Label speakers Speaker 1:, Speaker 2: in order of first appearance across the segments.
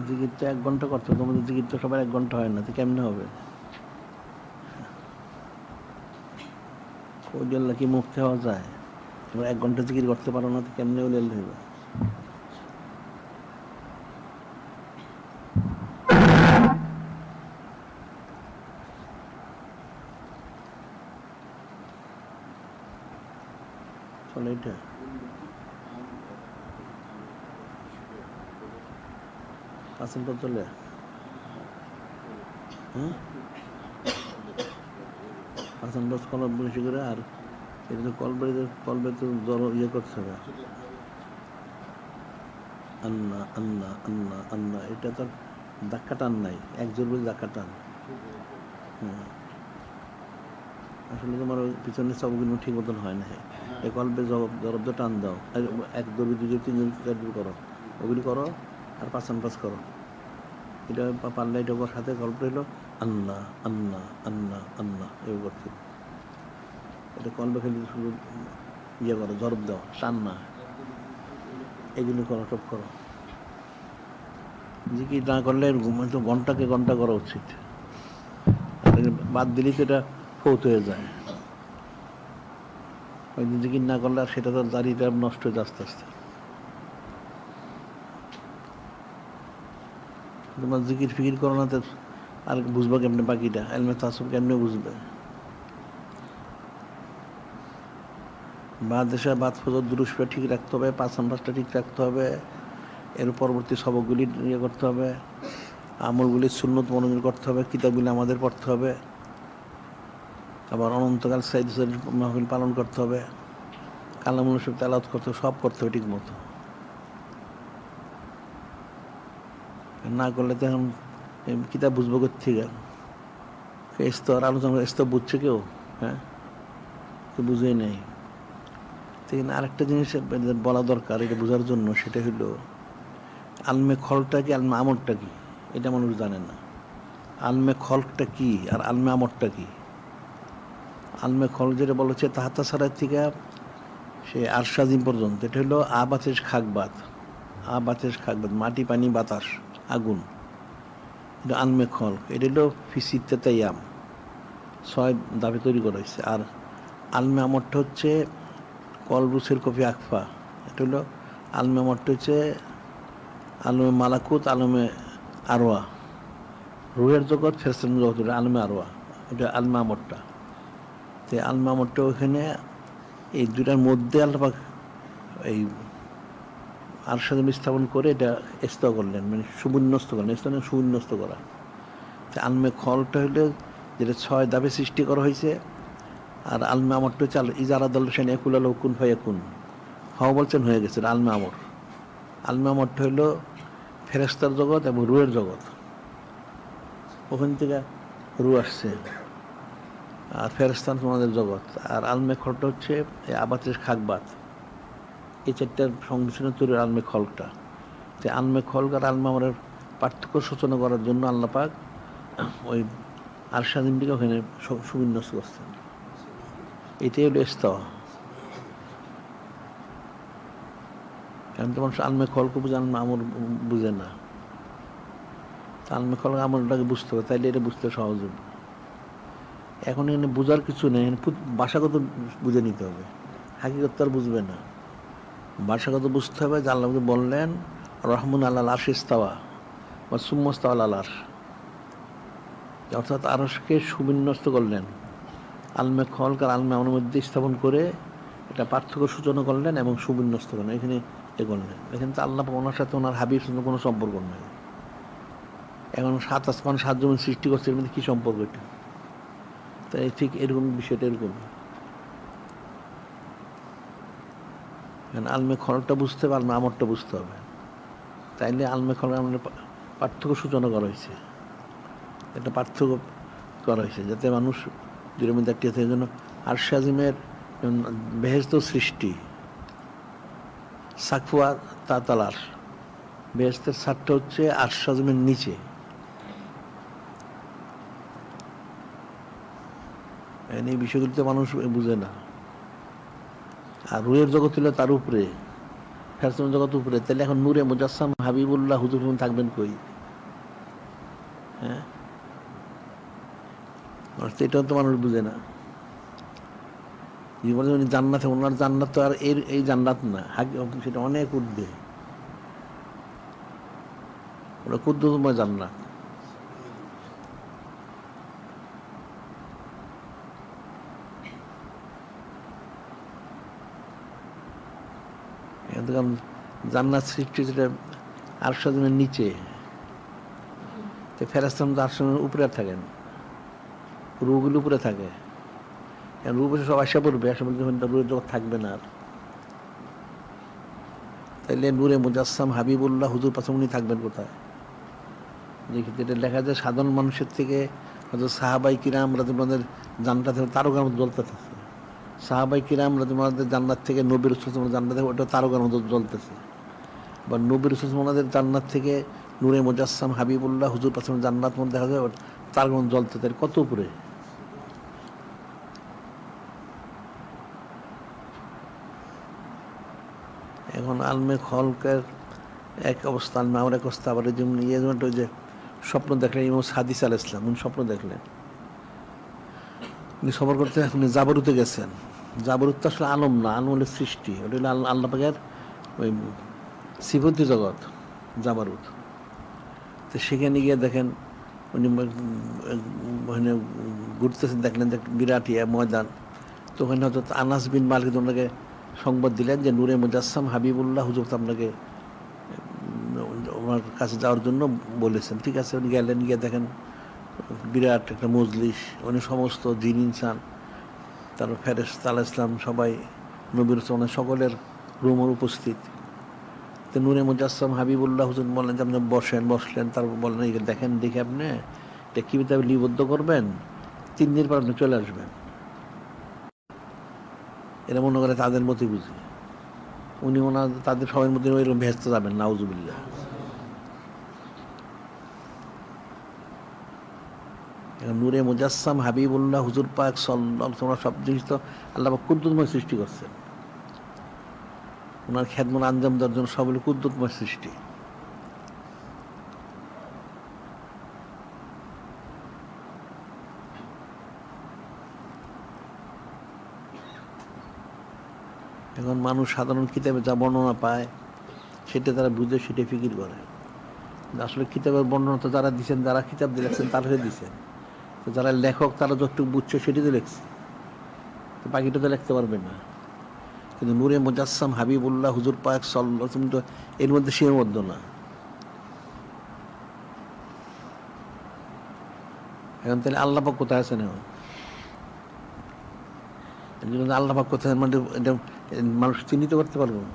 Speaker 1: জিকির তো 1 ঘন্টা করতে হবে, তোমাদের জিকির তো সবার 1 ঘন্টা হয় না, তো কেমনে হবে? ওই জন্য কি মুক্তি হওয়া যায়? তোমরা 1 ঘন্টা জিকির করতে পারো না, তো কেমনে উলিয়াল হইবে? চলে এটা পার্সেন্ট চলে, হ্যাঁ পার্সেন্ট কল বেশি করে। আর এটা তো কলবে তো ইয়ে করতে হবে, আল্লাহ আল্লাহ আল্লাহ আল্লাহ, এটা তো ধাক্কা টান নাই, এক জোর বলে ধাক্কা টান। হ্যাঁ, আসলে তোমার ওই পিছনের সবগুলো ঠিক মতন হয় না। এই কলবে জরব টান দাও, এক দৌড়ি 2 জোর 3 জোর 4 জোর করো, ওগুলি করো। আর পাস করো, এটা পারলে এটা সাথে গল্প হইলো আল্লাহ আল্লাহ আল্লাহ আল্লাহ এও করতে। এটা কলবে খেলে শুধু ইয়ে করো, জরব দাও, টান না, এগুলি করো, সব করো। জিকির না করলে তো ঘন্টাকে ঘন্টা করা উচিত, বাদ দিলেই তো এটা ফৌত হয়ে যায়। ওই জিকির না করলে আর সেটা তো দাঁড়িয়ে নষ্ট হয়ে যায় আস্তে আস্তে। তোমার জিকির ফিকির করো না, তো আর বুঝবো কেমনে বাকিটা? এলমে তাসব কেমনে বুঝবে? বাদ দেশে বাদ ফজর দুরুশটা ঠিক রাখতে হবে, 5 নামাজটা ঠিক রাখতে হবে, এর পরবর্তী সবকগুলি ইয়ে করতে হবে, আমলগুলি সুন্নত মনোযোগ করতে হবে, কিতাবগুলি আমাদের পড়তে হবে, আবার অনন্তকাল সাইদ মাহফিল পালন করতে হবে, কালামুল সব তেলাওয়াত করতে হবে, সব করতে হবে ঠিক মতো। না করলে তো এখন কিতাব বুঝবো কোথেকে? স্তর আলোচনা স্তর বুঝছে কেউ? হ্যাঁ, তো বুঝেই নেই। আরেকটা জিনিস বলা দরকার এটা বোঝার জন্য, সেটা হলো আলমে খলটা কি, আলমে আমরটা কি, এটা মানুষ জানে না। আলমে খলকটা কি আর আলমে আমরটা কি? আলমে খল যেটা বলা হচ্ছে তাহাতা সারার থেকে সে আরশাজিম পর্যন্ত, এটা হলো আবাতেশ খাকবাত, আবাতেশ খাকবাত, মাটি পানি বাতাস আগুন, এটা আলমে খল। এটা হলো ফিসিতে তাইয়াম, 6 দাবি তৈরি করা হয়েছে। আর আলমে আমরটা হচ্ছে কলবুসের কফি আকফা, এটা হলো আলমে আমরটা হচ্ছে আলমে মালাকুত, আলমে আরোয়া, রুহের জগৎ, ফেরেশতার জগৎ, আলমে আরোয়া, এটা আলমে আমরটা। তো আলমে আমরটা ওখানে এই দুটার মধ্যে আল্লাহ এই আরশাদ স্থাপন করে এটা স্তর করলেন, মানে সুবিন্যস্ত করলেন, স্তর সুবিন্যস্ত করা। তো আলমে খলটা হইলে যেটা 6 ধাপে সৃষ্টি করা হয়েছে, আর আলমে আমরটা হচ্ছে ইজারা দল সেন একুল আল হুকুন ফায়াকুন, হওয়া বলছেন হয়ে গেছে, আলমে আমর। আলমে আমরটা হইল ফেরেশতার জগৎ এবং রুহের জগৎ, ওখান থেকে রু আসছে, আর ফেরেশতান তোমাদের জগৎ। আর আলমে খলটা হচ্ছে আবাতের খাকবাত, এই 4টার সংমিশ্রণে তৈরি আলমে খলকটা। তো আলমে খলক আর আলমে আমরের পার্থক্য সূচনা করার জন্য আল্লাহ পাক ওই আরশাদিমটিকে ওখানে সুবিন্যস্ত করছেন। এটাই হলো ইস্তাওয়া। কারণ তোমার আলমে খলক বুঝে, আলমে আমর বুঝে না। আলমে খলক আমরটাকে বুঝতে হবে, তাইলে এটা বুঝতে সহজ হবে। এখন এখানে বোঝার কিছু নেই, ভাষাগত বুঝে নিতে হবে, হাকিগত আর বুঝবে না। ভাষাগত বুঝতে হবে যে আল্লাহ বললেন রহমান আল্লাহ আরশ ইস্তাওয়া বা সুম্মাস্তাওয়া আল আরশ, অর্থাৎ আরশকে সুবিন্যস্ত করলেন, আলমে খলক আর আলমে আমরের মধ্যে স্থাপন করে এটা পার্থক্য সূচনা করলেন এবং সুবিন্যস্ত করলেন, এখানে এ করলেন। এখানে তো আল্লাহ ওনার সাথে ওনার হাবিব সাথে কোনো সম্পর্ক নেই। এখন 7 আসমান 7 জমিন সৃষ্টি করছে, এর মধ্যে কী সম্পর্ক এটা? তাই ঠিক এরকম বিষয়টা এরকম। আলমে খলকটা বুঝতে হবে, আলমে আমরটা বুঝতে হবে, তাইলে আলমে খলক আমরের পার্থক্য সূচনা করা হয়েছে, একটা পার্থক্য করা হয়েছে যাতে মানুষ দুটোর মধ্যে একটি আছে। এই জন্য আরশে আজিমের বেহেশত সৃষ্টি, সাকফুয়া তাতাল আরশ, বেহেশতের ছাদটা হচ্ছে আরশে আজিমের নিচে। এই বিষয়গুলি তো মানুষ বুঝে না। আর রুহের জগৎ হলো তার উপরে, ফেরেশতা জগৎ উপরে, তাহলে এখন নূরে মুজাসসাম হাবিবুল্লাহ হুজুর থাকবেন কই? হ্যাঁ, এটাও তো মানুষ বুঝে না। জীবনে উনি জান্নাতে, ওনার জান্নাত তো আর এই জান্নাত না, সেটা অনেক ঊর্ধ্বে, ওটা কুদ্দুসময় জান্নাত। জান্নাত সৃষ্টি যেটা আরশের নিচে, ফেরেশতা তো আরশের উপরে থাকেন, রূহগুলো উপরে থাকে, রূহ বসে সব আসা পড়বে, আসা বলতে রূহের জগৎ থাকবে না আর। তাইলে নূরে মুজাসসাম হাবিবুল্লাহ হুজুর পাশে উনি থাকবেন কোথায়? যেটা লেখা যায় সাধারণ মানুষের থেকে হয়তো সাহাবাই কিরাম রাদিয়াল্লাহু জান্নাত তারকার মতো জ্বলতেছে, সাহাবাই কিরাম রাদিয়াল্লাহু জান্নাত থেকে নবী রাসূল জান্নাত থেকে ওটা তারকার মতো জ্বলতেছে, বা নবী রাসূল জান্নাত থেকে নূরে মুজাসসাম হাবিবুল্লাহ হুজুর পাশে জান্নাত মধ্যে দেখা যায় তারকার মতো জ্বলতেছে, কত উপরে। এখন আলমে খলকের এক অবস্থা, আলমে আমার এক অবস্থা, আবার যেমন ওই যে স্বপ্ন দেখলেন ইমাম সাদিস আলাইহিস সালাম, উনি স্বপ্ন দেখলেন উনি সফর করতে উনি জাবরুতে গেছেন। জাবরুত তো আসলে আলম না, আলম হলে সৃষ্টি, ওটা হলো আল্লাহ পাকের ওই সিফতি জগৎ জাবরুত। তো সেখানে গিয়ে দেখেন উনি ওখানে ঘুরতেছেন, দেখলেন যে বিরাট ময়দান। তো ওখানে হয়তো আনাস বিন মালিক ওনাকে সংবাদ দিলেন যে নূরে মুজাসসাম হাবিবুল্লাহ হুজুর আপনাকে ওনার কাছে যাওয়ার জন্য বলেছেন। ঠিক আছে, উনি গেলেন, গিয়ে দেখেন বিরাট একটা মজলিস, উনি সমস্ত জিন ইনসান, তারপর ফেরেশতা আলাইহিস সালাম সবাই, নবীর রাসূলের সকলের রুমে উপস্থিত। তো নূরে মুজাসসাম হাবিবুল্লাহ হুজুর বললেন যে আপনি বসলেন, তারপর বললেন দেখেন, দেখে আপনি এটা কিভাবে লিপিবদ্ধ করবেন, 3 দিন পর আপনি চলে আসবেন। এরা মনে করে তাদের মতই বুঝি, উনি তাদের সবার মধ্যে ওইরকম ভেস্তে যাবেন, নাউজুবিল্লাহ। নূরে মুজাসসাম হাবিবুল্লাহ হুজুর পাক সাল্লাল্লাহু, তোমরা সব জিনিস তো আল্লাহ পাক কুদ্দুসময় সৃষ্টি করছেন, ওনার খেদমত আঞ্জাম দেওয়ার জন্য সবগুলো কুদ্দুসময় সৃষ্টি। এখন মানুষ সাধারণ কিতাবে যা বর্ণনা পায় সেটা তারা বুঝে, সেটা ফিকির করে। আসলে কিতাবের বর্ণনা তো যারা দিচ্ছেন, যারা কিতাব দিয়ে লেখছেন তারা দিচ্ছেন, তো যারা লেখক তারা যতটুকু বুঝছে সেটি তো লেখছে, তো বাকিটা তো লিখতে পারবে না। কিন্তু নূরে মুজাসসাম হাবিবুল্লাহ হুজুর পাক সাল্লাল্লাহু আলাইহি ওয়াসাল্লাম তো এর মধ্যে সীমাবদ্ধ না। এখন তাহলে আল্লাহ পাক কোথায় আছেন? এখন আল্লাহ পাক কোথায় মানে এটা মানুষ চিহ্নিত করতে পারবো না।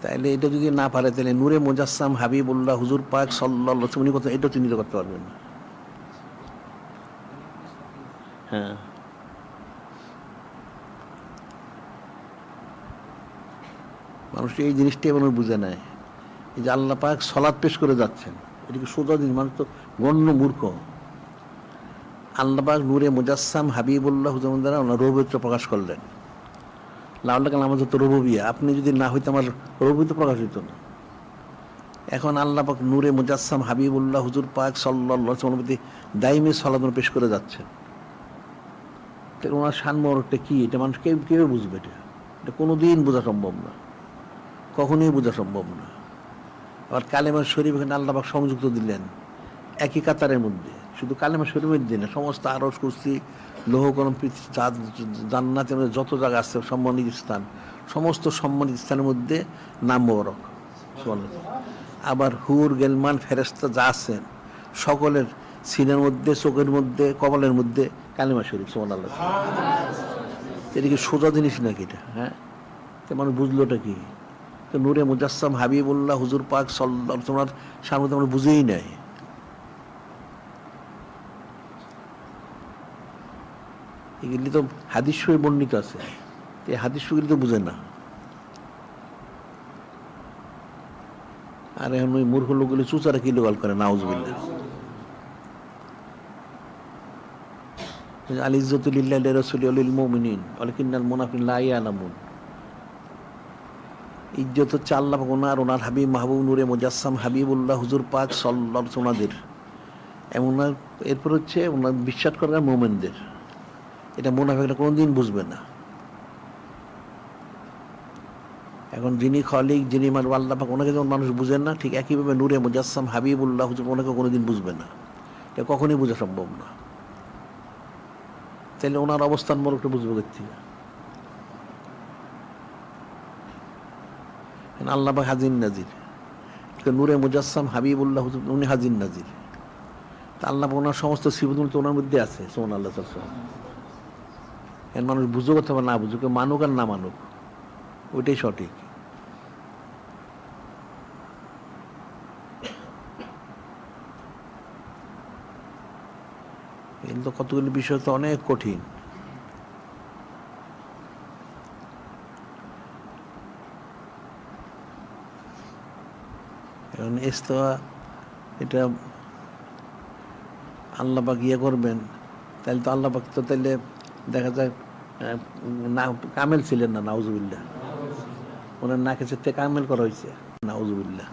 Speaker 1: তাইলে এটা যদি না পারে তাহলে নূরে মুজাসসাম হাবিবুল্লাহ হুজুর পাক সাল্লাল্লাহু আলাইহি ওয়াসাল্লাম কোথায় এটাও চিহ্নিত করতে পারবেন না। হ্যাঁ, মানুষ এই জিনিসটাই মানুষ বুঝে নেয়, এই যে আল্লাহ পাক সালাত পেশ করে যাচ্ছেন, এটা কি সোজা জিনিস? মানুষ তো গণ্য মূর্খ। আল্লাহ পাক নূরে মুজাসসাম হাবিবুল্লাহ হুজুর দ্বারা ওনার রূপবিত্র প্রকাশ করলেন। লাউল্লাহ কালাম তো রুবুবিয়া, আপনি যদি না হইতো আমার রূপবিত্র প্রকাশ হইতো না। এখন আল্লাহ পাক নূরে মুজাসসাম হাবিবুল্লাহ হুজুর পাক সাল্লাল্লাহু আলাইহি ওয়াসাল্লামের প্রতি দাইমি সালাত পেশ করে যাচ্ছেন। তাহলে ওনার শানমহরটা কি, এটা মানুষ কেউ বুঝবে? এটা কোনোদিন বোঝা সম্ভব না, কখনোই বোঝা সম্ভব না। আবার কালেমা শরীফ এখানে আল্লাহ পাক সংযুক্ত দিলেন একই কাতারের মধ্যে, শুধু কালেমা শরীফের দিনে সমস্ত আরশ, কুরসি, লৌহ কলম, জান্নাতের মধ্যে যত জায়গা আছে সম্মানিত স্থান, সমস্ত সম্মানিত স্থানের মধ্যে নাম মোবারক। আবার হুর, গেলমান, ফেরেশতা যা আছেন সকলের সিনের মধ্যে, চোখের মধ্যে, কপালের মধ্যে কালেমা শরীফ। সুবহানাল্লাহ। এটা কি সোজা জিনিস নাকি এটা? হ্যাঁ, তো মানুষ বুঝলোটা কি? তো নূরে মুজাসসাম হাবিবুল্লাহ হুজুর পাক সাল্লাল্লাহু আলাইহি ওয়াসাল্লাম সামনে তো আমরা বুঝেই নাই। এগুলি তো হাদিস শরীফে বর্ণিত আছে, এই হাদিস শরীফ তো বুঝে না। আর এখন ওই মূর্খ লোকগুলি চুচারা কি লোকাল করে, নাউজুবিল্লাহ। আল ইজ্জাতু লিল্লাহি ওয়া লিরাসূলিহি ওয়া লিল মুমিনিন ওয়ালাকিন্নাল মুনাফিকিনা লা ইয়ালামুন। ইজ্জত হচ্ছে আল্লাহ পাক ওনার হাবিব মাহবুব নূরে মুজাসসাম হাবিবুল্লাহ হুজুর পাক সাল্লাল্লাহু আলাইহি ওনাদের এমন। এরপর হচ্ছে ওনার বিশ্বাস করার মোমেনদের, এটা মুনাফিকরা কোনোদিন বুঝবে না। এখন যিনি খলিক, যিনি আল্লাহ পাক, ওনাকে যেমন মানুষ বুঝেন না, ঠিক একইভাবে নূরে মুজাসসাম হাবিবুল্লাহ হুজুর ওনাকে কোনোদিন বুঝবে না, এটা কখনই বোঝা সম্ভব না। তাহলে ওনার অবস্থান মোরকটা বুঝবো কোথেকে? আল্লাহ পাক হাজির নাজির, নূরে মুজাসসাম হাবিবুল্লাহ হুজুর উনি হাজির নাজির। তা আল্লাহ পাক ওনার সমস্ত সিফাত তো ওনার মধ্যে আছে। সুবহানাল্লাহ। এখন মানুষ বুঝুক অথবা না বুঝুক, মানুক আর না মানুক, ওইটাই সঠিক। কিন্তু কতগুলি বিষয় তো অনেক কঠিন। এখন ইস্তেওয়া এটা আল্লাহ পাক ইয়ে করবেন, তাহলে তো আল্লাহ পাক তো তাহলে দেখা যায় না কামেল ছিলেন না, নাউজুবিল্লাহ। ওনার নাকের সাথে কামেল করা হয়েছে, নাউজুবিল্লাহ।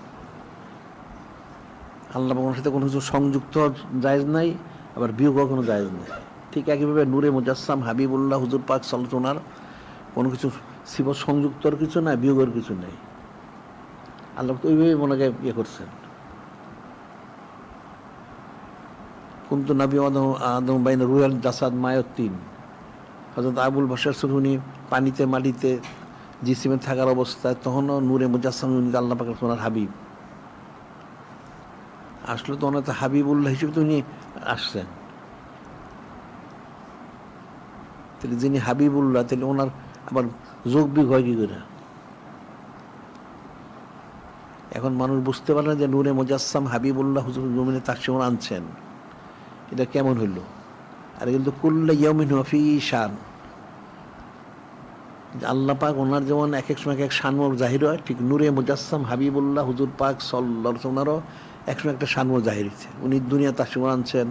Speaker 1: আল্লাহ পাক ওনার সাথে কোনো কিছু সংযুক্ত জায়েজ নাই, আবার বিয়োগও কোনো জায়েজ নাই। ঠিক একইভাবে নূরে মুজাসসাম হাবিবুল্লাহ হুজুর পাক সাল্লাল্লাহু আলাইহি ওনার কোনো কিছু সিফত সংযুক্তর কিছু নাই, বিয়োগের কিছু নেই। আল্লাহ তো ওইভাবে ওনাকে ইয়ে করছেন। কুনতু নবী আদম বাইনা রুয়াল জাসাদ মায়াতিন, হযরত আবুল বশর সুরুনি পানিতে মাটিতে জিসিমে থাকার অবস্থায় তখনও নূরে মুজাসসাম আল্লাহ পাকের ওনার হাবিব আসলে তো ওনার তো হাবিবুল্লাহ হিসেবে তো উনি আসছেন। তাহলে যিনি হাবিবুল্লাহ, তাহলে ওনার আবার যোগ বিয়োগ হয় কি করে? এখন মানুষ বুঝতে পারে না যে নূরে মুজাসসাম হাবিবুল্লাহ হুজুর জমিনে তাকসীর আনছেন, এটা কেমন হইল? আর কিন্তু কুল্লু ইয়াউমিন হুয়া ফী শান, আল্লাহ পাক ওনার যেমন এক এক সময় এক শানমর জাহির হয়, ঠিক নূরে মুজাসসাম হাবিবুল্লাহ হুজুর পাক সাল্লাল্লাহু আলাইহি ওনারও এক সময় একটা শানমর জাহির হয়েছে। উনি দুনিয়া তাকসীর আনছেন,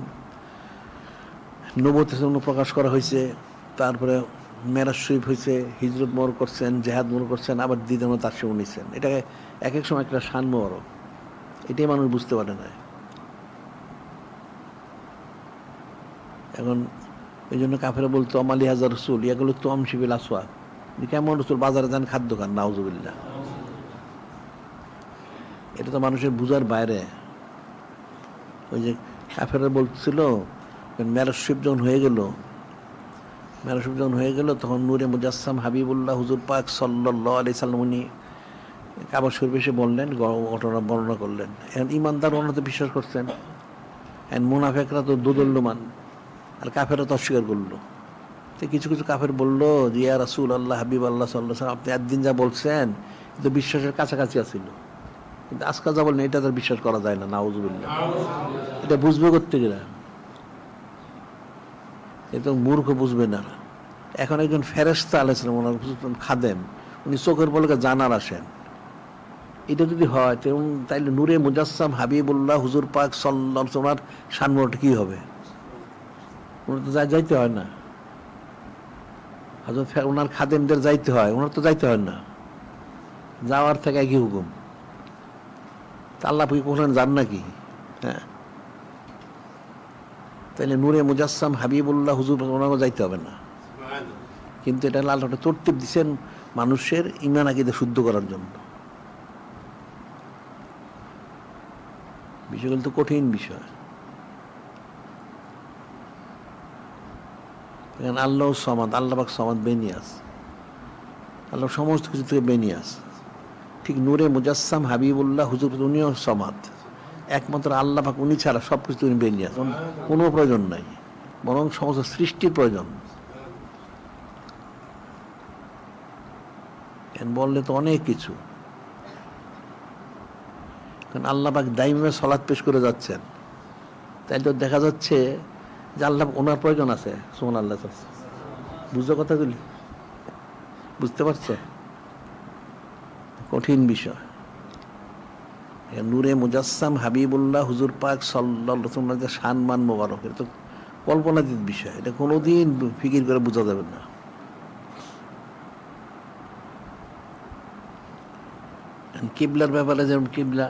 Speaker 1: নবুয়ত প্রকাশ করা হয়েছে, তারপরে মেরাজ শরীফ হয়েছে, হিজরত মোর করছেন, জেহাদ মোর করছেন, আবার দ্বিতীয় তাকসীর নিছেন। এটাকে এক এক সময় একটা শানমর, এটাই মানুষ বুঝতে পারে না। এখন এই জন্য কাফেরা বলতো আমালি হাজার রসুল এগুলো তো আমশিবিল আসওয়া, কেমন রসুল বাজারে যান খাদ্য খান, নাউজুবিল্লাহ। এটা তো মানুষের বুঝার বাইরে। ওই যে কাফেরা বলছিল মেরাজ শরীফ যখন হয়ে গেল তখন নূরে মুজাসসাম হাবিবুল্লাহ হুজুর পাক সাল্লাল্লাহু আলাইহি সাল্লাম উনি কাবা শরীফে এসে বললেন, ঘটনা বর্ণনা করলেন। এখন ইমানদার ওনারা তো বিশ্বাস করছেন, এখন মুনাফিকরা তো দোদল্যমান, আর কাফেরা তো অস্বীকার করলো। তো কিছু কিছু কাফের বললো যে ইয়া রাসূল আল্লাহ হাবিব আল্লাহ সাল্লাল্লাহু আলাইহি ওয়াসাল্লাম, আপনি একদিন যা বলছেন কিন্তু বিশ্বাসের কাছাকাছি আছিল, কিন্তু আজকাল যা বললেন এটা তার বিশ্বাস করা যায় না, নাউজুবিল্লাহ। এটা বুঝবে করতে গেলে এ তো মূর্খ, বুঝবে না। এখন একজন ফেরেশতা আলাইহিস সালাম ওনার খাদেম, উনি চোখের পলকে জানার আসেন। এটা যদি হয় তাইলে নূরে মুজাসসাম হাবিবুল্লাহ হুজুর পাক সাল্লাল্লাহু আলাইহি ওনার সানমোট কি হবে? ওনার তো যাইতে হয় না, হযরত ওনার খাদেমদের যাইতে হয়, ওনার তো যাইতে হয় না, যাওয়ার থেকে একই হুকুম। তা আল্লাহ কি কোথাও যান নাকি? হ্যাঁ, তাইলে নূরে মুজাসসাম হাবিবুল্লাহ হুজুর ওনাকে যাইতে হবে না। কিন্তু এটা আল্লাহ একটা তরতিব দিচ্ছেন মানুষের ঈমান আকীদা শুদ্ধ করার জন্য। বিষয়গুলো তো কঠিন বিষয়। আল্লাহ সমাদ, আল্লাহ পাক সমাদ, বেনিয়াস, আল্লাহ সমস্ত কিছু থেকে বেনিয়াস। ঠিক নূরে মুজাসসাম হাবিবুল্লাহ হুজুর উনিও সমাদ, একমাত্র আল্লাহ পাক উনি ছাড়া সব কিছু উনি বেনিয়াস, কোনো প্রয়োজন নাই, বরং সমস্ত সৃষ্টির প্রয়োজন। বললে তো অনেক কিছু। কারণ আল্লাহ পাক দাইমে সালাত পেশ করে যাচ্ছেন, তাই তো দেখা যাচ্ছে যে আল্লাহ ওনার প্রয়োজন আছে। সুবহানাল্লাহ। বুঝছো কথাগুলি? বুঝতে পারছো? কঠিন বিষয়। নূরে মুজাসসাম হাবিবুল্লাহ হুজুর পাক সাল্লাল্লাহু আলাইহি ওয়াসাল্লামের সম্মান মোবারক, এটা তো কল্পনাতীত বিষয়, এটা কোনোদিন ফিকির করে বোঝা যাবে না। কিবলার ব্যাপারে যেমন কিবলা,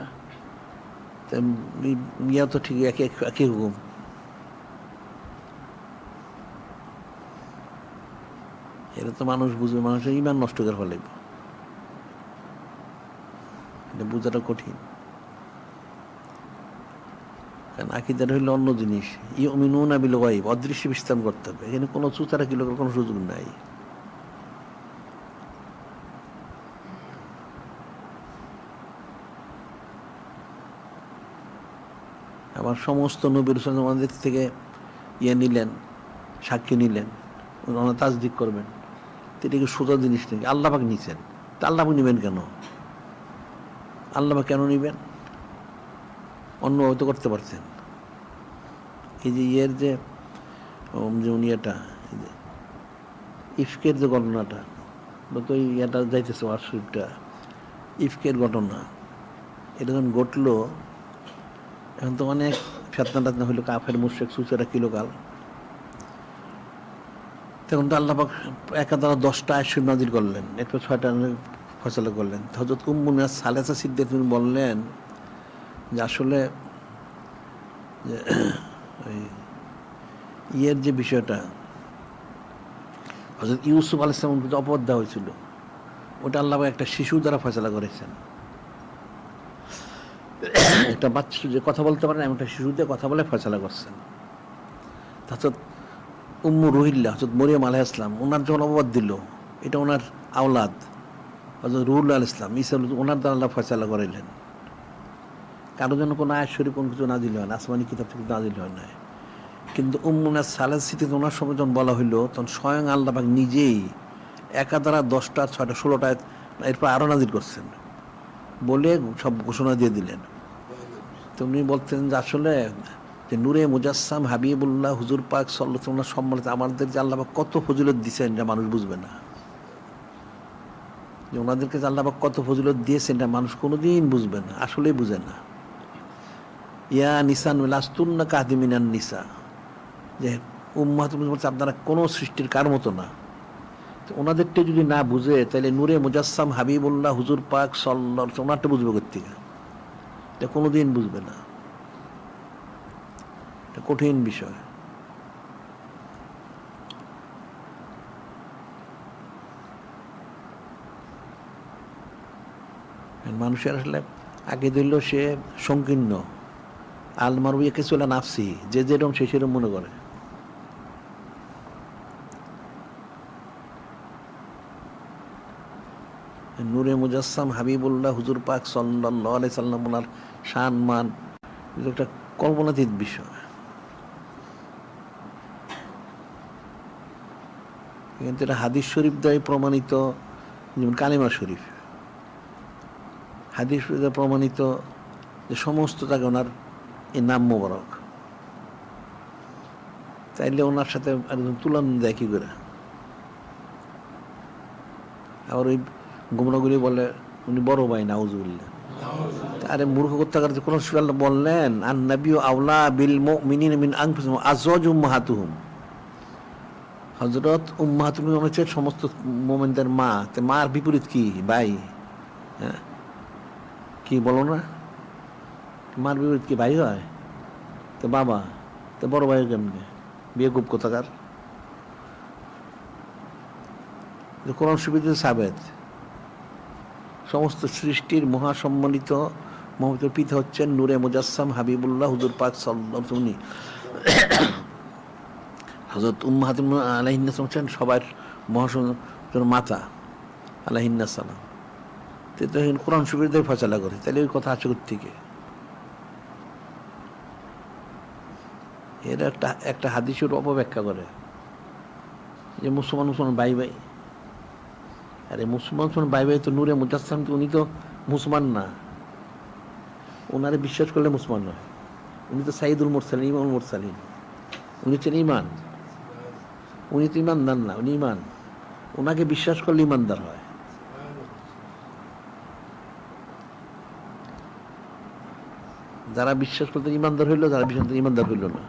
Speaker 1: ইয়া তো ঠিক একই একই হুকুম। এটা তো মানুষ বুঝবে, মানুষের ইমান নষ্ট করে ফেলাইব, এটা বোঝাটা কঠিন। কারণ আকীদাটা হইলো অন্য জিনিস। ইউমিনুনা বিল গায়ব, অদৃশ্য বিস্তার করতে হবে। এখানে কোনো চুতারা কিলো কোনো সুযোগ নাই। আবার সমস্ত নবী রাসূল আমাদের থেকে ইয়ে নিলেন, সাক্ষী নিলেন, ওনারা তাসদিক করবেন। এটা কি সোজা জিনিস নাকি? আল্লাহ পাক নিছেন, তা আল্লাহ পাক নিবেন কেন? আল্লাহ পাক কেন নিবেন? অন্যভাবে তো করতে পারতেন। এই যে ইয়ের যে যেমন ইয়েটা, ইফকের যে ঘটনাটা, তো ইয়েটা যাইতেছে ওয়ার্কশপটা, ইফকের ঘটনা, এটা যখন ঘটলো, এখন তো অনেক ফেতনা টেতনা হইলো, কাফের মুশরিক সুচেরা কিলোকাল। তখন তো আল্লাহ পাক একাধারে 10টা আয়াত নাযিল করলেন, এরপর 6টা ফয়সালা করলেন। হযরত উম্মু মিনাস সালেসা সিদ্দিকা তিনি বললেন যে আসলে যে ইয়ের যে বিষয়টা, হযরত ইউসুফ আলাইহিস সালাম যে অপবাদ দেওয়া হয়েছিল, ওটা আল্লাহ পাক একটা শিশু দ্বারা ফয়সালা করেছেন। একটা বাচ্চা যে কথা বলতে পারে না, এমন একটা শিশু দিয়ে কথা বলে ফয়সালা করছেন। হযরত উম্মু রুহিল্লা, হযরত মরিয়ম আলাইহিস সালাম, ওনার যখন অপবাদ দিল, এটা ওনার আওলাদ হযরত রুহুল আলাইহিস সালাম, ঈসা ওনার দ্বারা আল্লাহ ফয়সালা করাইলেন। কারো যেন কোনো আয়াত শরীফ কোনো কিছু নাযিল হয় না, আসমানি কিতাব থেকে নাযিল হয় না। কিন্তু উম্মু মিনাস সালাসিতে ওনার সময় যখন বলা হইল, তখন স্বয়ং আল্লাহ পাক নিজেই একাধারা 10টা 6টা 16টা এরপর আরও নাযিল করছেন, বলে সব ঘোষণা দিয়ে দিলেন। তো উনি বলতেন যে আসলে যে নূরে মুজাসসাম হাবিবুল্লাহ হুজুর পাক সাল্লাল্লাহু আলাইহি ওয়াসাল্লাম সম্মানিত আমাদের যে আল্লাহ পাক কত ফজিলত দিয়েছেন, এটা মানুষ বুঝবে না। যে ওনাদেরকে যে আল্লাহ পাক কত ফজিলত দিয়েছেন, এটা মানুষ কোনোদিন বুঝবে না, আসলেই বুঝে না। ইয়া নিসান লাস্তুন্না কাহাদি মিনান নিসা, যে উম্মাতুল বলছে আপনারা কোনো সৃষ্টির কার মতো না। তো ওনাদেরটা যদি না বুঝে, তাহলে নূরে মুজাসসাম হাবিবুল্লাহ হুজুর পাক সাল্লাল্লাহু আলাইহি ওয়াসাল্লাম ওনারটা বুঝবে কোত্থেকে? এটা কোনোদিন বুঝবে না, এটা কঠিন বিষয়। মানুষের আসলে আগে দিল সে সংকীর্ণ, আলমার উইয়াকে চলে নাফসি, যে যেরকম সে সেরকম মনে করে। নূরে মুজাসসাম হাবিবুল্লাহ হুজুর পাক সাল্লাল্লাহু আলাইহি সাল্লাম, ওনার শান মান, এটা একটা কল্পনাতীত বিষয়। কিন্তু এটা হাদিস শরীফ দ্বারা প্রমাণিত, যেমন কালিমা শরীফ, হাদিস শরীফ দ্বারা প্রমাণিত যে সমস্ত জায়গায় ওনার এই নাম মোবারক, চাইলে ওনার সাথে একদম তুলনা দেয় কি করে। আবার ওই গুমরাগুলি বলে উনি বড় ভাই, নাউজুবিল্লাহ। আরে মূর্খ কোত্থাকার, কোন সুরাল্লাহ বললেন আন নাবিয়্যু আওলা বিল মুমিনিনা মিন আনফুসিহিম ওয়া আজওয়াজু উম্মাহাতুহুম, হযরত উম্মাহাতুল মুমিনিন হচ্ছে সমস্ত মুমিনদের মা। তে মার বিপরীত কি? ভাই। হ্যাঁ, কি বলো না, মার বিপরীত কি ভাই হয়? তো বাবা, তো বড় ভাই কেমনে? বেকুব কোথাকার। কোরআন শরীফে সাবেত সমস্ত সৃষ্টির মহাসম্মানিত মহম্মদ পিতা হচ্ছেন নূরে মুজাসসাম হাবিবুল্লাহ হুজুর পাক সাল্লাল্লাহু আলাইহি ওয়াসাল্লাম। হযরত উম্মাহাতুল মুমিনিন আলাইহিন্নাস হচ্ছেন সবার মহাসম্মানিত মাতা আলাইহিন্নাস সালাম। তো কোরআন শরীফে ফয়সালা করে, তাহলে ওই কথা আছে থেকে। এর একটা হাদিসের অপব্যাখ্যা করে যে মুসলমান ভাই ভাই। আরে মুসলমান ভাই ভাই তো নূরে মুজাসসাম, উনি তো মুসলমান না, ওনারে বিশ্বাস করলে মুসলমান নয়। উনি তো সাইয়্যিদুল মুরসালিন, ইমামুল মুরসালিন, উনি হচ্ছেন ইমান। উনি তো ইমানদার না, উনি ইমান। ওনাকে বিশ্বাস করলে ইমানদার হয়। যারা বিশ্বাস করতে ইমানদার হইল, যারা বিশ্বাস করতে ইমানদার হইল না।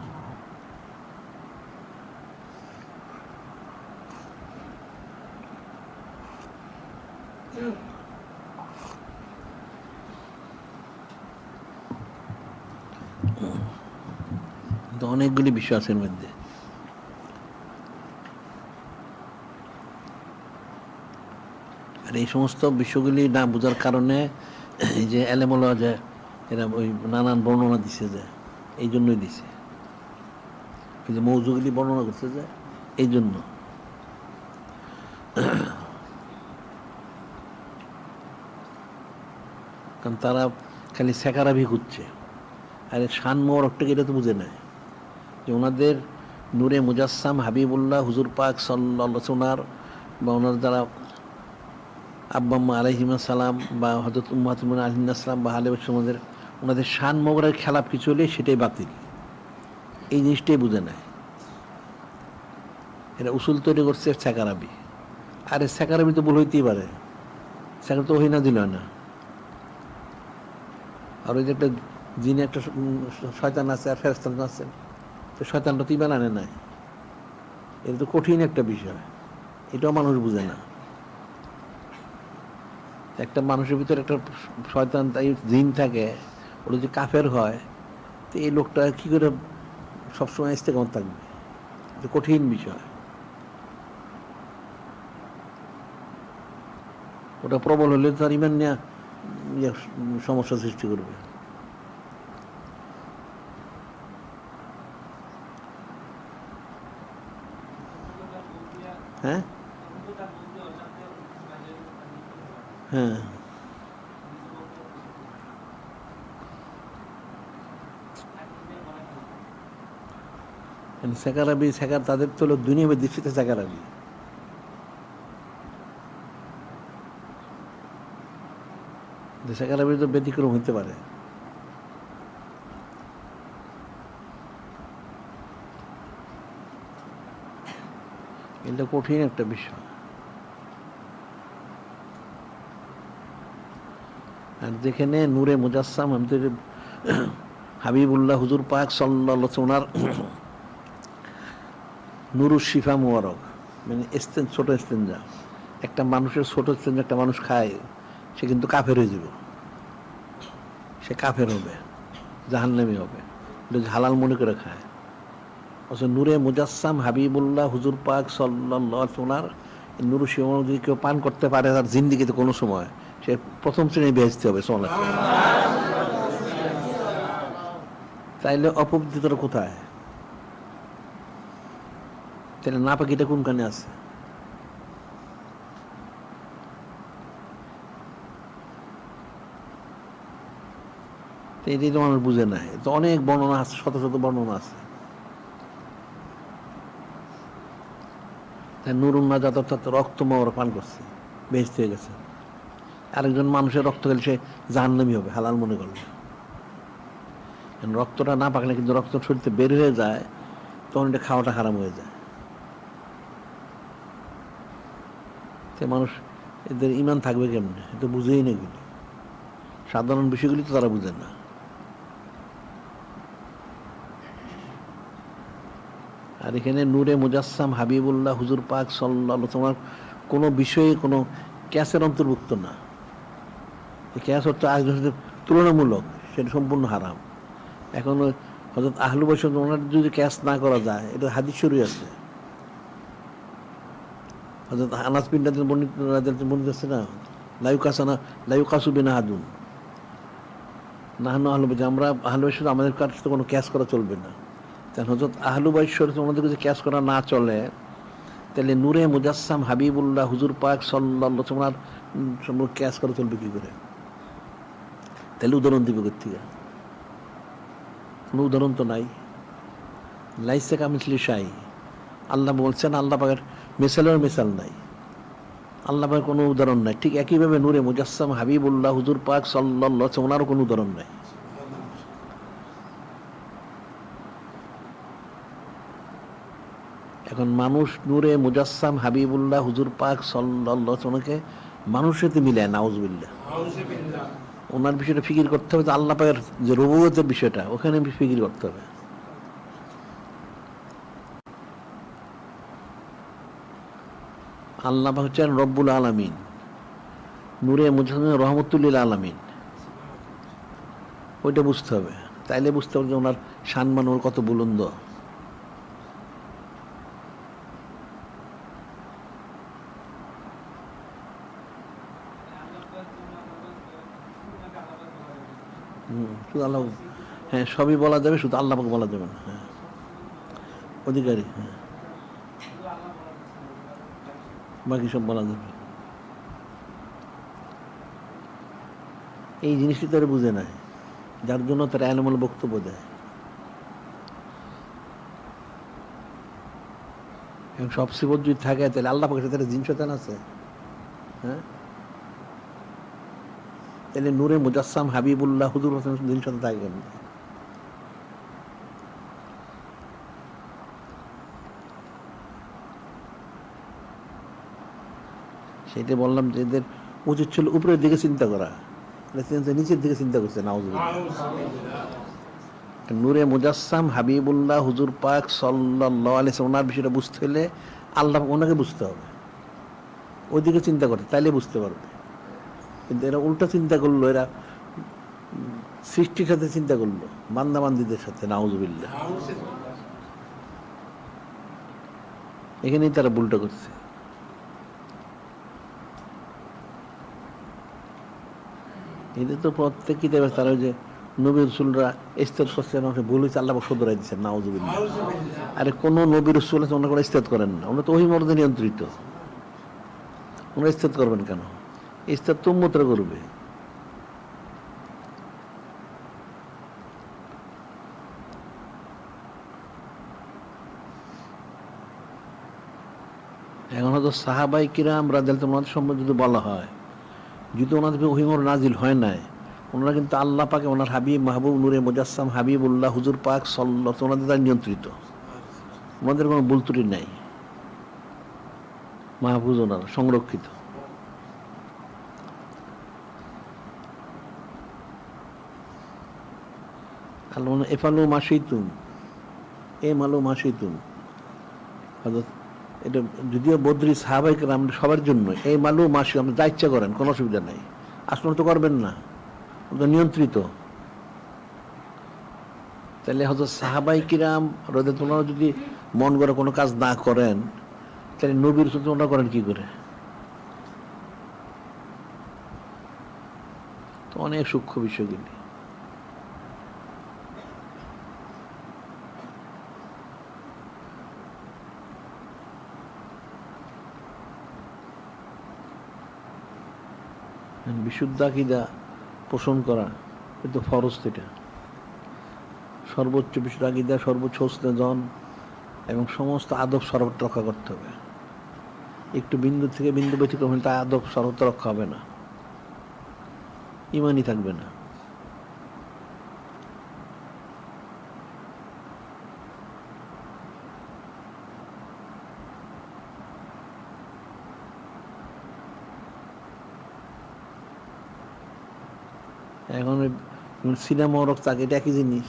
Speaker 1: তো অনেকগুলি বিষয় আছে এর মধ্যে। আর এই সমস্ত বিষয়গুলি না বোঝার কারণে এই যে এলেমলা যে এরা ওই নানান বর্ণনা দিছে, যে এই জন্যই দিছে, এই যে মৌজুগুলি বর্ণনা করছে যে এই জন্য। কারণ তারা খালি সেকারাভি খুঁজছে, আর শান মোবারকটাকে এটা তো বুঝে নেয় যে ওনাদের নূরে মুজাসসাম হাবিবুল্লাহ হুজুর পাক সাল্লাল্লাহু ওনার বা ওনার যারা আব্বা আম্মা আলাইহিমুস সালাম বা হযরত উম্মাতুল মুমিনিন আলাইহিস সালাম বা আহলে বাইত ওনাদের শান মোবারকের খেলাফ কিছু হলে সেটাই বাতিল, এই জিনিসটাই বুঝে নেয়। এরা উসুল তৈরি করছে সেকারাবি। আরে সেকারাবি তো ভুল হইতেই পারে, সেকার তো ওহী নাযিল হয় না। আর ওই যে একটা জিনে একটা শয়তান আছে আর ফেরেশতা আছে, তো শয়তানটা তো ঈমান আনে নাই, এটা তো কঠিন একটা বিষয়, এটাও মানুষ বুঝে না। একটা মানুষের ভিতরে একটা শয়তান তাই জিন থাকে, ওটা যদি কাফের হয় তো এই লোকটা কী করে সবসময় ইস্তেকামত থাকবে, এটা কঠিন বিষয়। ওটা প্রবল হলে তার ঈমান নিয়ে সমস্যা সৃষ্টি করবে। হ্যাঁ হ্যাঁ, সেকারাবি সেকার তাদের তো হলো দুনিয়ার দৃষ্টিতে সেকারাবি। সেকারাবির তো ব্যতিক্রম হইতে পারে। এটা কঠিন একটা বিষয়। আর যেখানে নূরে মুজাসসাম হাবিবুল্লাহ হুজুর পাক সাল্লাল্লাহু আলাইহি ওনার নুরুশ শিফা মুবারক, মানে ছোট ইস্তেঞ্জা, একটা মানুষের ছোট ইস্তেঞ্জা একটা মানুষ খায়, সে কিন্তু কাফের হয়ে যাবে, সে কাফের হবে, জাহান্নামী হবে, হালাল মনে করে খায়। অথচ নূরে মুজাসসাম হাবিবুল্লাহ হুজুর পাক সাল্লাল্লাহু আলাইহি ওনার নুরুশ শিফা যদি কেউ পান করতে পারে তার জিন্দিগিতে কোনো সময়, সে প্রথম শ্রেণী বেহেশতি হবে। তাইলে অপবিত্রতা কোথায়? তাহলে না পাকিটা কোনখানে আছে? এটাই তো মানুষ বুঝে নাই। তো অনেক বর্ণনা আছে, শত শত বর্ণনা আছে। নুরুন নাজাত অর্থাৎ রক্ত মোর পান করছে, বেহেশতি হয়ে গেছে। আরেকজন মানুষের রক্ত খেলে সে জাহান্নামী হবে হালাল মনে করলে। রক্তটা না পাকলে কিন্তু রক্ত শরীরে বের হয়ে যায়, তখন এটা খাওয়াটা হারাম হয়ে যায়। মানুষ এদের ঈমান থাকবে কেমনে? এটা বুঝেই না, এগুলি সাধারণ বিষয়গুলি তো তারা বুঝে না। আর এখানে নূরে মুজাসসাম হাবিবুল্লাহ হুজুর পাক সাল্লাল্লাহু আলাইহি ওয়াসাল্লাম কোনো বিষয়ে কোনো ক্যাসের অন্তর্ভুক্ত না। ক্যাস হচ্ছে আরেকজনের তুলনামূলক, সেটা সম্পূর্ণ হারাম। এখন হযরত আহলু বাইত ওনার যদি ক্যাস না করা যায়, এটা হাদিস শরীফ আছে। হযরত আনাস বিন নাদির বর্ণিত আছে না, লায়ুকাসু বিনা হাদুন নাহনু আহলু বাইত, আমরা আহলু বাইত আমাদের কাছে তো কোনো ক্যাস করা চলবে না। তাই হযরত আহলু বাইত শরীফ ওনাদের যদি ক্যাস করা না চলে, তাহলে নূরে মুজাসসাম হাবিবুল্লাহ হুজুর পাক সাল্লাল্লাহু আলাইহি ওয়াসাল্লাম সম্পর্কে ক্যাস করা চলবে কি করে? তাহলে উদাহরণ দিবে কোত্থেকে? কোনো উদাহরণ তো নাই। লাইসা কামিসলি শাই, আল্লাহ বলছেন, আল্লাহ পাকের মিসালের মিসাল নাই, আল্লাহ পাকের কোনো উদাহরণ নাই। ঠিক একইভাবে নূরে মুজাসসাম হাবিবুল্লাহ হুজুর পাক সাল্লাল্লাহু আলাইহি ওয়াসাল্লাম ওনারও কোনো উদাহরণ নাই। এখন মানুষ নূরে মুজাসসাম হাবিবুল্লাহ হুজুর পাক সাল্লাল্লাহু আলাইহি ওয়াসাল্লামকে মানুষের সাথে মিলায়, নাউজুবিল্লাহ। ওনার বিষয়টা ফিকির করতে হবে, আল্লাহ পাকের যে রুবুবিয়তের বিষয়টা ওখানে ফিকির করতে হবে। আল্লাহ পাক হচ্ছেন রব্বুল আলামিন, নূরে মুজাসসাম রহমতুল লিল আলামিন, ওইটা বুঝতে হবে। তাইলে বুঝতে পারবে যে ওনার সম্মান ওর কত বুলন্দ। শুধু আল্লাহ, হ্যাঁ সবই বলা যাবে, শুধু আল্লাহ পাক বলা যাবে না। হ্যাঁ অধিকারী, হ্যাঁ বাকি সব বলা যাবে। এই জিনিসটি তারা বুঝে নেয়, যার জন্য তারা এলোমেলো বক্তব্য দেয়। এবং সব সিবত যদি থাকে তাহলে আল্লাহ পাকের সাথে জিন শয়তান আছে? হ্যাঁ, তাহলে নূরে মুজাসসাম হাবিবুল্লাহ হুজুর হোসেন জিন শয়তান থাকে কেন? সেটা বললাম যে এদের উচিত ছিল উপরের দিকে চিন্তা করা, নিচের দিকে চিন্তা করছে। নাউজুবিল্লাহ। নূরে মুজাসসাম হাবিবুল্লাহ হুজুর পাক সাল্লাল্লাহু আলাইহি ওয়াসাল্লাম, ওনার বিষয়টা বুঝতে হলে আল্লাহ ওনাকে বুঝতে হবে, ওইদিকে চিন্তা করতে, তাইলে বুঝতে পারবে। কিন্তু এরা উল্টা চিন্তা করলো, এরা সৃষ্টির সাথে চিন্তা করলো, বান্দাবান্দিদের সাথে। নাউজুবিল্লাহ। এখানেই তারা ভুলটা করছে। এদের তো প্রত্যেক কিতাবে তারা যে নবী রসুলরা ইস্তেদ করছেন, ভুল হয়েছে আল্লাহ শুধরাই দিচ্ছেন। নাউজুবিল্লাহ। আরে কোন নবী রসুল আছে ওনারা কোনো ইস্তেদ করেন না, ওনারা তো ওহী মর্দে নিয়ন্ত্রিত, ওনারা ইস্তেদ করবেন কেন? ইস্তেদ তো উম্মতরা করবে। এখন হয়তো সাহাবাই কিরাম রাদিয়াল্লাহু আনহুম সম্বন্ধে যদি বলা হয়, যদি ওনাদের ওহী মর্দে নাজিল হয় নাই, ওনারা কিন্তু আল্লাহ পাকে ওনার হাবিব মাহবুব নূরে মুজাসসাম হাবিবুল্লাহ হুজুর পাক সাল্লাল্লাহু আলাইহি ওনাদের দ্বারা নিয়ন্ত্রিত, ওনাদের কোনো ভুল ত্রুটি নাই, মাহফুজ ওনারা সংরক্ষিত। আল্লাহ এফালু মাশিতুম, এ মালু মাশিতুম, এটা যদিও বদরি সাহাবাই কেরাম সবার জন্য, এই মালু মাসি আপনি যা ইচ্ছা করেন, কোনো অসুবিধা নাই, আসলে তো করবেন না, নিয়ন্ত্রিত। তাহলে হয়তো সাহাবাই কিরাম রাদিয়াল্লাহু যদি মন করে কোনো কাজ না করেন, তাহলে নবীর সাথে ওনারা করেন কি করে? তো অনেক সূক্ষ্ম বিষয়গুলি। বিশুদ্ধ আকীদা পোষণ করা কিন্তু ফরজ। এটা সর্বোচ্চ বিশুদ্ধ আকীদা, সর্বোচ্চ হোসনে জন এবং সমস্ত আদব সর্বত্র রক্ষা করতে হবে। একটু বিন্দু থেকে বিন্দু ব্যতিক্রম হলে তা আদব সর্বত্র রক্ষা হবে না, ইমানই থাকবে না। এখন সিনেমা রক তাকে এটা একই জিনিস,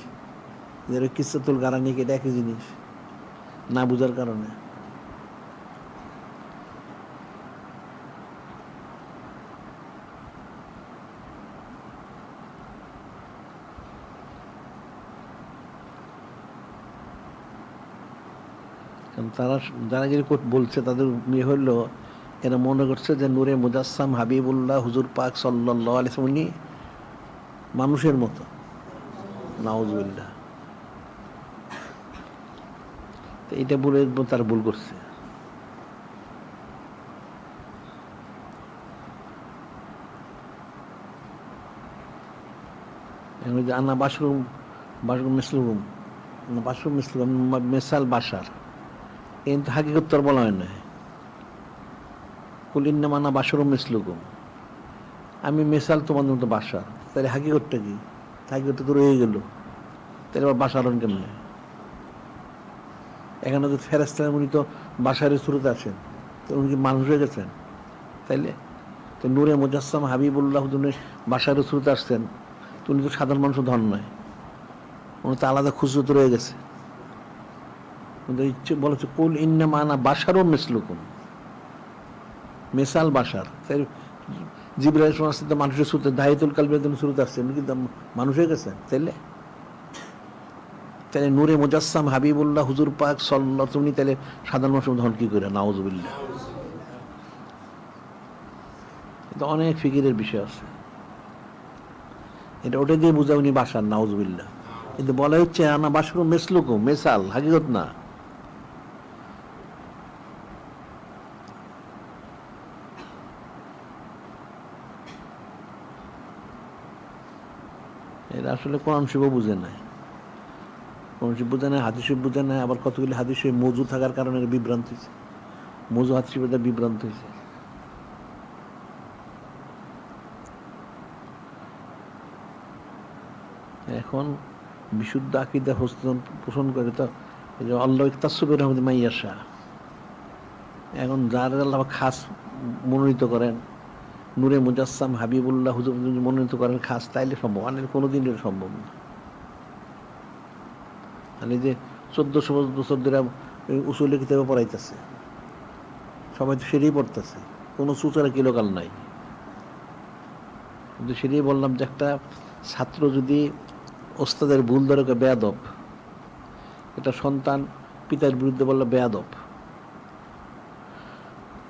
Speaker 1: কিসসাতুল গারানিক এটা একই জিনিস, না বুঝার কারণে। তারা যারা যদি বলছে তাদের ইয়ে হইলো, এরা মনে করছে যে নূরে মুজাসসাম হাবিবুল্লাহ হুজুর পাক সাল্লাল্লাহু আলাইহি ওয়াসাল্লাম উনি মানুষের মতো। নাউজুবিল্লাহ। এটা বলে তারা ভুল করছে। আনা বাশরুম বাশরুম মিসলুম, বাশরুম মিসলুম মেসাল বাসার, কিন্তু হাকিকত তো বলা হয় না। কুল ইন্নামা আনা বাশরুম মিসলুকুম, আমি মেসাল তোমাদের মতো বাসার। তাহলে হাকিকতটা কি? হাকিকতটা তো রয়ে গেল, তাহলে আবার বাসার হন কেমনে? এখানে তো ফেরেশতা উনি তো বাসারের শুরুতে আসেন, তো উনি কি মানুষ হয়ে গেছেন? তাইলে তো নূরে মুজাসসাম হাবিবুল্লাহ উনি বাসারের শুরুতে আসছেন, তো উনি তো সাধারণ মানুষের ধন নয়, উনি তো আলাদা খুশরত রয়ে গেছে। ইচ্ছে বলেছে কুল ইন্নামা আনা বাশারুম মিসলুকুম, মেসাল বাসার। তাই জিবরাইল আসতে তো মানুষের শুরুতে, দাহিতুল কালবের জন্য শুরুতে আসছে, উনি কিন্তু মানুষ হয়ে গেছেন। তাইলে তাহলে নূরে মুজাসসাম হাবিবুল্লাহ হুজুর পাক সাল্লাল্লাহু তুমি তাহলে সাধারণ মানুষ ধন কি করে? নাউজুবিল্লাহ। এটা অনেক ফিকিরের বিষয় আছে, এটা ওটা দিয়ে বুঝা উনি বাসার। নাউজুবিল্লাহ। কিন্তু বলা হচ্ছে আনা বাসার মেসলুকুম, মেসাল, হাকিকত না। এরা আসলে কোরআন শরীফও বুঝে নাই, কোরআন শরীফ বুঝে নাই, হাদিস শরীফ বুঝে নাই। আবার কতগুলি হাদিস শরীফ মওযু থাকার কারণে বিভ্রান্ত হয়েছে, মওযু হাদিস শরীফে বিভ্রান্ত হয়েছে। এখন বিশুদ্ধ আকীদা হস্তিত্ব পোষণ করে তো এই যে আল্লাহ ইখতাসসু বিরহমাতি মাইয়াশা। এখন যার আল্লাহ খাস মনোনীত করেন, নূরে মুজাসসাম হাবিবুল্লাহ হুজুর মনোনীত করেন খাস, তাইলে সম্ভব, আর কোনোদিন এটা সম্ভব না। মানে যে 1400 বছর ধরে উসুলে কিতাবে পড়াইতেছে, সবাই তো সেটাই পড়তেছে, কোনো সুচারা কিলোকাল নাই। কিন্তু সেটাই বললাম যে একটা ছাত্র যদি ওস্তাদের ভুল ধরে বেয়াদব, এটা সন্তান পিতার বিরুদ্ধে বললে বেয়াদব,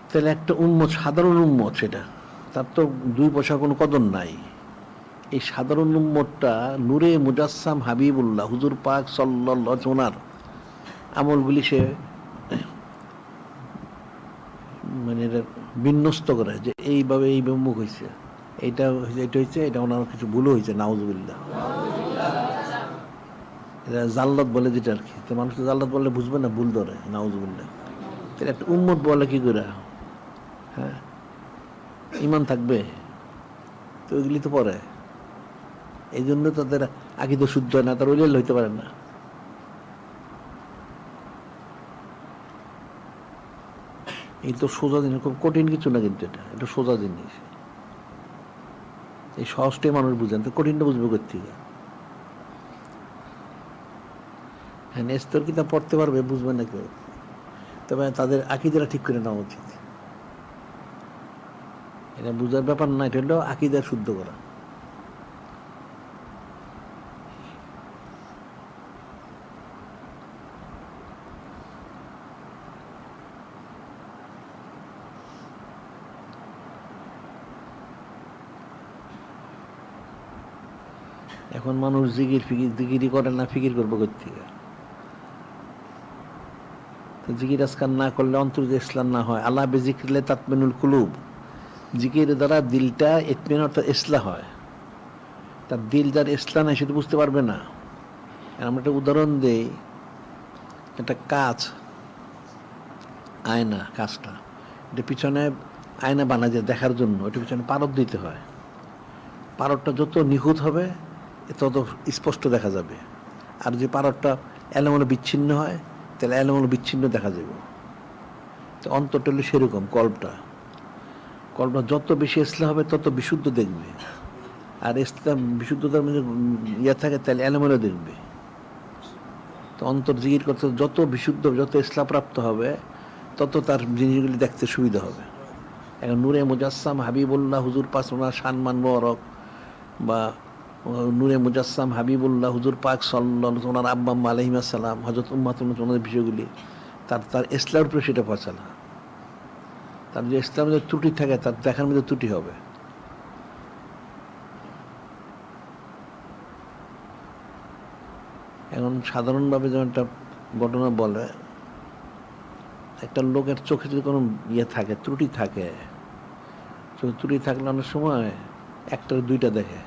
Speaker 1: তাহলে একটা উম্মত, সাধারণ উম্মত, সেটা তার তো 2 পয়সা কোনো কদর নাই। এই সাধারণ উম্মতটা নূরে মুজাসসাম হাবিবুল্লাহ হুজুর পাক সাল্লাল্লাহু ওনার আমলগুলি সে মানে বিন্যস্ত করে যে এইভাবে এই বিমুখ হয়েছে, এইটা হয়েছে, এটা ওনার কিছু ভুল হয়েছে। নাউজুবিল্লাহ। এটা জাল্লাত বলে যেটা আর কি, তো মানুষ তো জাল্লাত বললে বুঝবে না, ভুল ধরে। নাউজুবিল্লাহ। তাহলে একটা উম্মত বলে কি করে? হ্যাঁ, ইমান থাকবে তো ওইগুলি তো পরে। এই জন্য তাদের আকীদা শুদ্ধ হয় না, তার ওইলেল হইতে পারে না। এই তো সোজা জিনিস, খুব কঠিন কিছু না, কিন্তু এটা সোজা জিনিস। এই সহজটাই মানুষ বুঝেন, তো কঠিনটা বুঝবে কোত্থেকে? হ্যাঁ, নেস্তর কিতাব পড়তে পারবে, বুঝবে না কেউ, তবে তাদের আকীদাটা ঠিক করে নেওয়া উচিত। এটা বুঝার ব্যাপার না, এটা হলো আকীদা শুদ্ধ করা। এখন মানুষ জিকিরি করে না, ফিকির করবো কোত্থেকে? জিকির আজকার না করলে অন্তর যে ইসলাম না হয়। আল্লাহ বিজিকিরলে তাতমিনুল কুলুব, জিকির দ্বারা দিলটা ইতমিন অর্থাৎ ইসলাহ হয়। তার দিল যার ইসলাম নাই সেটা বুঝতে পারবে না। আমরা একটা উদাহরণ দেই, একটা কাঁচ, আয়না, কাঁচটা, এটা পিছনে আয়না বানা যায় দেখার জন্য, এটা পিছনে পারদ দিতে হয়। পারদটা যত নিখুঁত হবে তত স্পষ্ট দেখা যাবে। আর যে পারদটা এলোমেলো বিচ্ছিন্ন হয়, তাহলে এলোমেলো বিচ্ছিন্ন দেখা যাবে। তো অন্তরটা হলো সেরকম, কল্পটা যত বেশি ইসলাম হবে তত বিশুদ্ধ দেখবে। আর ইসলাম বিশুদ্ধতার মধ্যে ইয়ে থাকে, তাহলে এলোমেলো দেখবে। তো অন্তর জিকির করতে যত বিশুদ্ধ, যত ইসলাম প্রাপ্ত হবে, তত তার জিনিসগুলি দেখতে সুবিধা হবে। এখন নূরে মুজাসসাম হাবিবুল্লাহ হুজুর পাক ওনার সম্মান মোবারক, বা নূরে মুজাসসাম হাবিবুল্লাহ হুজুর পাক সাল্লাল্লাহু ওনার আব্বা আম্মা আলাইহিস সালাম, হযরত উম্মাতুল ওনাদের বিষয়গুলি তার ইসলামের উপরে সেটা ফয়সালা। তার যে ইসলামের ত্রুটি থাকে, তার দেখার মধ্যে ত্রুটি হবে। এখন সাধারণভাবে যেমন একটা ঘটনা বলে, একটা লোকের চোখে যদি কোনো ইয়ে থাকে, ত্রুটি থাকে, ত্রুটি থাকলে অনেক সময় একটারে দুইটা দেখে,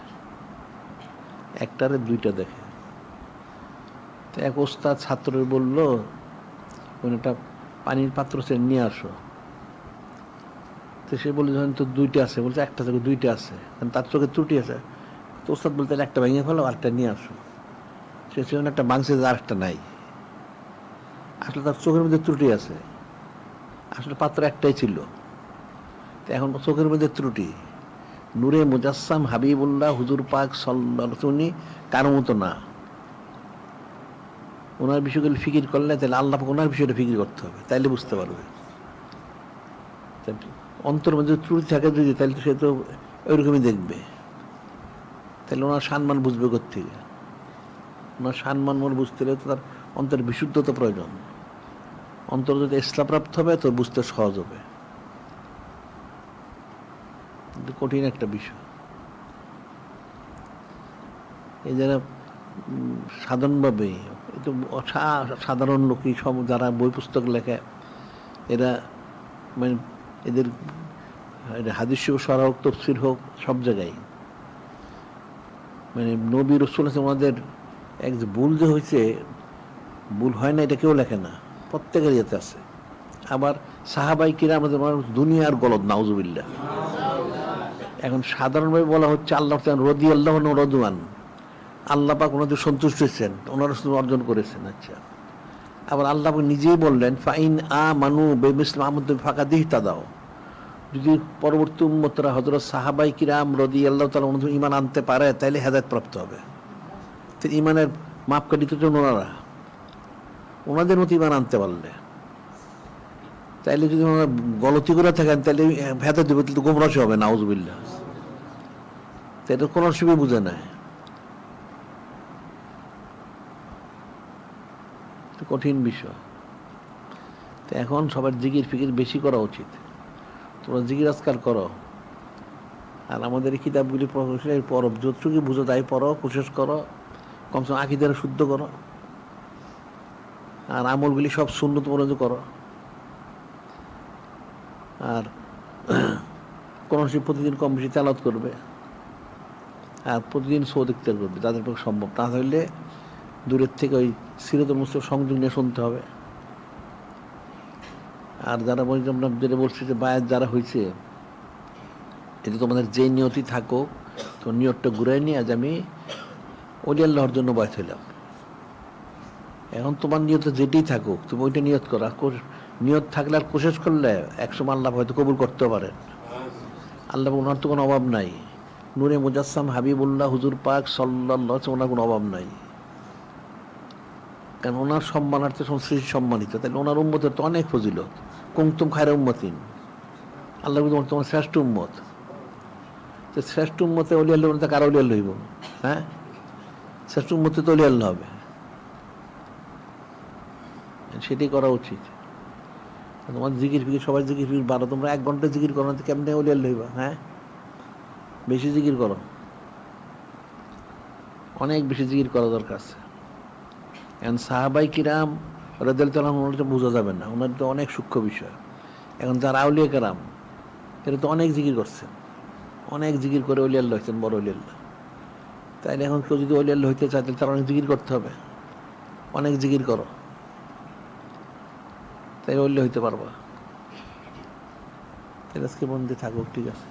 Speaker 1: তো এক ওস্তাদ ছাত্রের বললো, একটা পানির পাত্র সে নিয়ে আসো। তো সে বলল যখন তো 2টা আছে, বলছে একটা চোখে 2টা আছে, কারণ তার চোখে ত্রুটি আছে। তো ওস্তাদ বলতে একটা ভেঙে ফেলো, আরেকটা নিয়ে আসো। সে সেখানে একটা ভাঙছে, আরেকটা নাই। আসলে তার চোখের মধ্যে ত্রুটি আছে, আসলে পাত্র একটাই ছিল। তো এখন চোখের মধ্যে ত্রুটি। নূরে মুজাসসাম হাবিবুল্লাহ হুজুর পাক সাল্লাল্লাহু উনি কারো মতো না। ওনার বিষয়গুলো ফিকির করলে, তাহলে আল্লাহ ওনার বিষয়টা ফিকির করতে হবে, তাইলে বুঝতে পারবে। অন্তর মধ্যে ত্রুটি থাকে যদি, তাহলে তো সে তো ওইরকমই দেখবে, তাহলে ওনার সম্মান বুঝবে কোত্থেকে? ওনার সম্মান মন বুঝতে হলে তো তার অন্তরের বিশুদ্ধতা প্রয়োজন। অন্তর যদি ইসলামপ্রাপ্ত হবে তো বুঝতে সহজ হবে। কিন্তু কঠিন একটা বিষয়। এই যারা সাধারণভাবে একটু সাধারণ লোকই সব যারা বই পুস্তক লেখে, এরা মানে এদের হাদিস সরা হোক, তফসির হোক, সব জায়গায় মানে নবী রসুল আছে ওনাদের এক যে ভুল যে হয়েছে, ভুল হয় না এটা কেউ লেখে না, প্রত্যেকের ইয়েতে আছে। আবার সাহাবাই কিরা আমাদের দুনিয়ার গলদ, নাউজুবিল্লাহ। এখন সাধারণভাবে বলা হচ্ছে আল্লাহ রদি আল্লাহ রদুয়ান, আল্লাহ পাক ওনাদের সন্তুষ্ট হয়েছেন, ওনারা অর্জন করেছেন। আচ্ছা, আবার আল্লাহ নিজেই বললেন ফাইন আ মানু বেমিসলাম আহমদ ফাঁকা দিহ তা দাও, যদি পরবর্তী উম্মতরা হযরত সাহাবাই কিরাম রাদিয়াল্লাহু তাআলা অনুযায়ী ঈমান আনতে পারে তাহলে হেদায়েত প্রাপ্ত হবে। তো ঈমানের মাপকাঠি তো ওনারা, ওনাদের মতো ঈমান আনতে পারলে, তাইলে যদি ওনারা গলতি করে থাকেন তাহলে হেদায়েত দেবে, কিন্তু গোমরাশি হবে, নাউজুবিল্লাহ। তো এটা কোন অসুবিধা বুঝে নেয়, কঠিন বিষয়। তো এখন সবার জিকির ফিকির বেশি করা উচিত। তোমরা জিকির আজকাল করো, আর আমাদের এই কিতাবগুলি পড়ো, যতটুকু বুঝো তাই পড়ো, কোশিশ করো, কমসে কম আকীদা শুদ্ধ করো, আর আমলগুলি সব সুন্নত পর্যন্ত করো। আর কোন প্রতিদিন কম বেশি তেলাওয়াত করবে, আর প্রতিদিন সৌদ ইফতার করবে যাদের পক্ষে সম্ভব। না হইলে দূরের থেকে ওই সিরাতুল মুস্তাফা সংযোগ নিয়ে শুনতে হবে। আর যারা বলছি, আমরা যেটা বলছি যে বায়াত যারা হয়েছে, এটা তোমাদের যে নিয়তি থাকো, তো নিয়তটা ঘুরাই নিয়ে আজ আমি ওলি আল্লাহর জন্য বায়াত হইলাম। এখন তোমার নিয়ত যেটাই থাকুক, তুমি ওইটা নিয়ত করো। নিয়ত থাকলে আর কোশিশ করলে একসময় আল্লাহ হয়তো কবুল করতে পারেন। আল্লাহ ওনার তো কোনো অভাব নাই। নূরে মুজাসসাম হাবিবুল্লাহ হুজুর পাক সাল্লাল্লাহু আলাইহি ওনার কোনো অভাব নাই, কারণ ওনার সম্মানার্থে সৃষ্টি সম্মানিত। তাহলে ওনার উম্মতের তো অনেক ফজিলত। কুনতুম খায়রা উম্মাতিন, আল্লাহ তোমার শ্রেষ্ঠ উম্মত। তো শ্রেষ্ঠ উম্মতে ওলি আল্লাহ তাকে আর ওলি আল্লাহ হইব, হ্যাঁ? শ্রেষ্ঠ উম্মতে তো ওলি আল্লাহ হবে, সেটাই করা উচিত। তোমার জিকির ফিকির, সবাই জিকির ফিকির বারো, তোমরা 1 ঘন্টা জিকির করো না, কেমনে ওলি আল্লাহ হইবা? হ্যাঁ, বেশি জিকির করো, অনেক বেশি জিকির করা দরকার আছে। এখন সাহাবাই কিরাম রাদিয়াল্লাহু আনহুম বোঝা যাবে না, ওনার তো অনেক সূক্ষ্ম বিষয়। এখন যারা আউলিয়া কেরাম, এরা তো অনেক জিকির করছেন, অনেক জিকির করে ওলি আল্লাহ হয়েছেন, বড় ওলি আল্লাহ। তাইলে এখন কেউ যদি ওলি আল্লাহ হইতে চায় তাহলে তার অনেক জিকির করতে হবে। অনেক জিকির করো, তাই ওলি হইতে পারবা। আজকে বন্ধে থাকুক, ঠিক আছে।